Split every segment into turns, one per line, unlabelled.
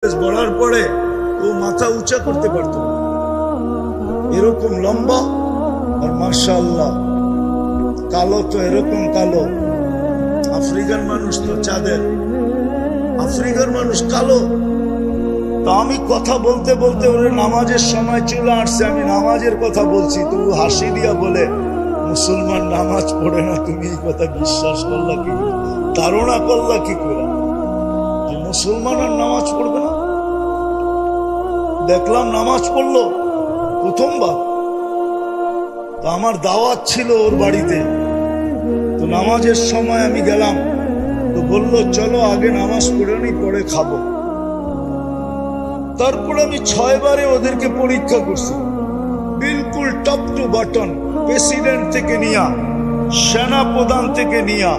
বলার পরে ও মাথা উঁচা করতে পারত, এরকম লম্বা আর মাশাআল্লাহ কালো, তো এরকম কালো। আফ্রিকার মানুষ তো চাঁদের, আফ্রিকার মানুষ কালো। তো আমি কথা বলতে বলতে ওর নামাজের সময় চলে আসছে, আমি নামাজের কথা বলছি, তো হাসি দিয়া বলে মুসলমান নামাজ পড়ে না, তুমি এই কথা বিশ্বাস করলা কি, ধারণা করলা কি করে যে মুসলমান আর নামাজ পড়বে না? দেখলাম নামাজ পড়লো প্রথমবার। তো আমার দাওয়াত ছিল ওর বাড়িতে, তো নামাজের সময় আমি গেলাম, তো বললো চলো আগে নামাজ পড়ে নি, পরে খাবো। তারপর আমি 6 বারে ওদেরকে পরীক্ষা করছি, বিলকুল টপ টু বটন, প্রেসিডেন্ট থেকে নিয়া, সেনা প্রধান থেকে নিয়া,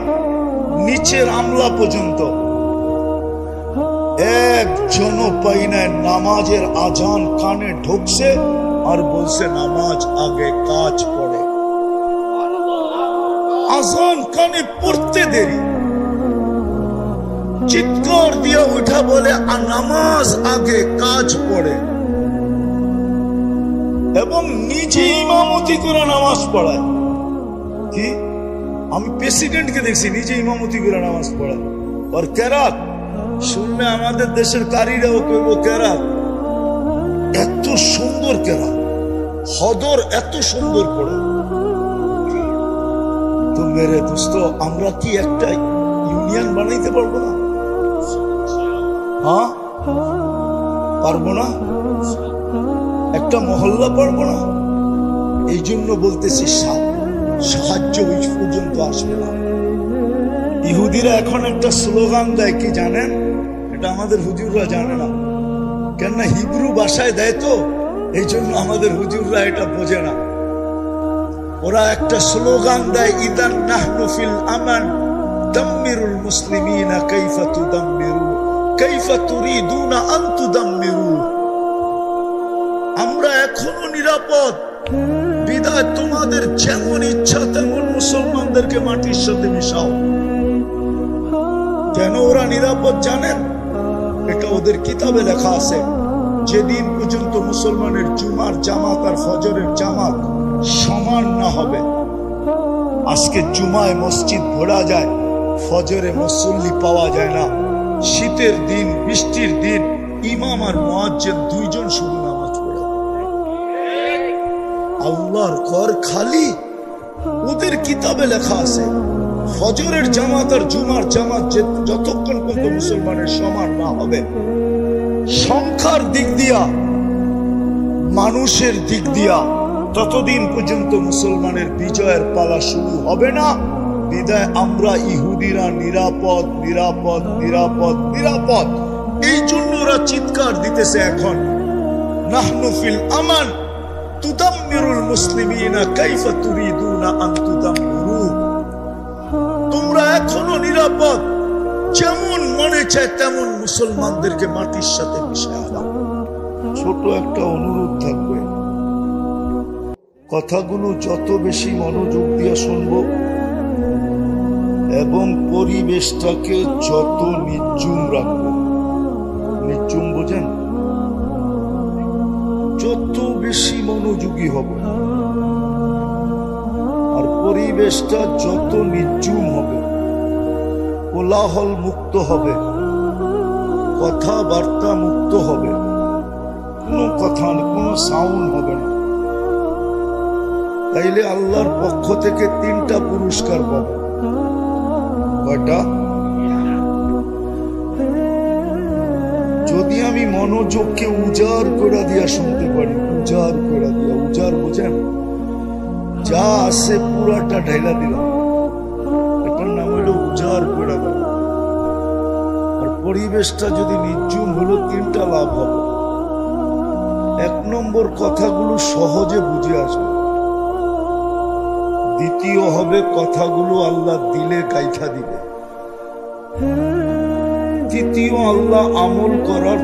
নিচের আমলা পর্যন্ত একজনও পাই নাই নামাজের আজান কানে ঢুকছে আর বলছে নামাজ আগে কাজ পড়ে। আজান কানে পড়তে দেরি, চিৎকার দিয়ে উঠা বলে নামাজ আগে কাজ পড়ে, এবং নিজে ইমামতি করে নামাজ পড়ায়। কি আমি প্রেসিডেন্টকে দেখছি নিজে ইমামতি করে নামাজ পড়ায়। আর কেরাত শুনলে আমাদের দেশের কারীরাও কইব কেরাত, এত সুন্দর কেরাত, হদর এত সুন্দর পড়ে। তো মেরে দোস্ত, আমরা কি একটা ইউনিয়ন বানাইতে পারবো না? হ্যাঁ পারবো না? একটা মহল্লা পারবো না? এই জন্য বলতেছি সাহায্য ওই পর্যন্ত আসবে না। ইহুদিরা এখন একটা স্লোগান দেয়, কি জানেন? এটা আমাদের হুজুররা জানে না, কেননা হিব্রু ভাষায় দেয়, তো এই জন্য আমাদের হুজুররা এটা বোঝে না। ওরা একটা স্লোগান দেয়, ইদান নাহনু ফিল আমান দাম্মিরুল মুসলিমিনা কাইফা তুদাম্মিরু কাইফা তুরিদুনা আন তুদাম্মিরু। আমরা এখনো নিরাপদ, বিদায় তোমাদের যেমন ইচ্ছা তেমন মুসলমানদেরকে মাটির সাথে মিশাও। কেন ওরা নিরাপদ জানেন? এটা ওদের কিতাবে লেখা আছে, যেদিন পর্যন্ত মুসলমানের জুমার জামাত আর ফজরের জামাত সমান না হবে। আজকে জুমায় মসজিদ ভরা যায়, ফজরে মুসল্লি পাওয়া যায় না। শীতের দিন, বৃষ্টির দিন ইমাম আর মুয়াজ্জিন দুইজন শুধু নামাজ পড়ে। আল্লাহর ঘর খালি। ওদের কিতাবে লেখা আছে ফজরের জামাত আর জুমার জামাত যতক্ষণ পর্যন্ত মুসলমানের সমান না হবে, সংখ্যার দিক দিয়া, মানুষের দিক দিয়া, ততদিন পর্যন্ত মুসলমানের বিজয়ের পালা শুরু হবে না। বিদায় আমরা ইহুদিরা নিরাপদ, নিরাপদ, নিরাপদ, নিরাপদ। এই জন্য ওরা চিৎকার দিতেছে এখন, নাহনু ফিল আমান তুদাম্মিরুল মুসলিমিনা কাইফা তুরিদুনা আন তুদাম্মিরু। তোমরা এখনো নিরাপদ, যেমন মনে চায় তেমন মুসলমানদেরকে মাটির সাথে মিশিয়ে দাও। ছোট একটা অনুরোধ থাকবে, কথাগুলো যত বেশি মনোযোগ দিয়ে শুনবো এবং পরিবেশটাকে যত নির্জুম রাখবো, নির্জুম বোঝেন, যত বেশি মনোযোগী হব আর পরিবেশটা যত নির্জুম হবে, কোলাহল মুক্ত হবে, কথাবার্তা মুক্ত হবে, কোনো কথা, কোনো সাউন্ড হবে না, তাইলে আল্লাহর পক্ষ থেকে 3টা পুরস্কার পাবে। কয়টা? যদি আমি মনোযোগকে উজাড় করে দিয়া শুনতে পারি, উজাড় করে দিয়া, উজাড় বোঝেন, যা আছে পুরাটা ঢেলা দিলাম, এটার নাম হলো উজাড় করে দেওয়া। আর পরিবেশটা যদি নির্জুম হলো, 3টা লাভ হবে। 1 নম্বর, কথাগুলো সহজে বুঝে আসবে। দ্বিতীয় হবে, কথাগুলো আল্লাহ দিলে গাইথা দিবে। তৃতীয়, আল্লাহ আমল করার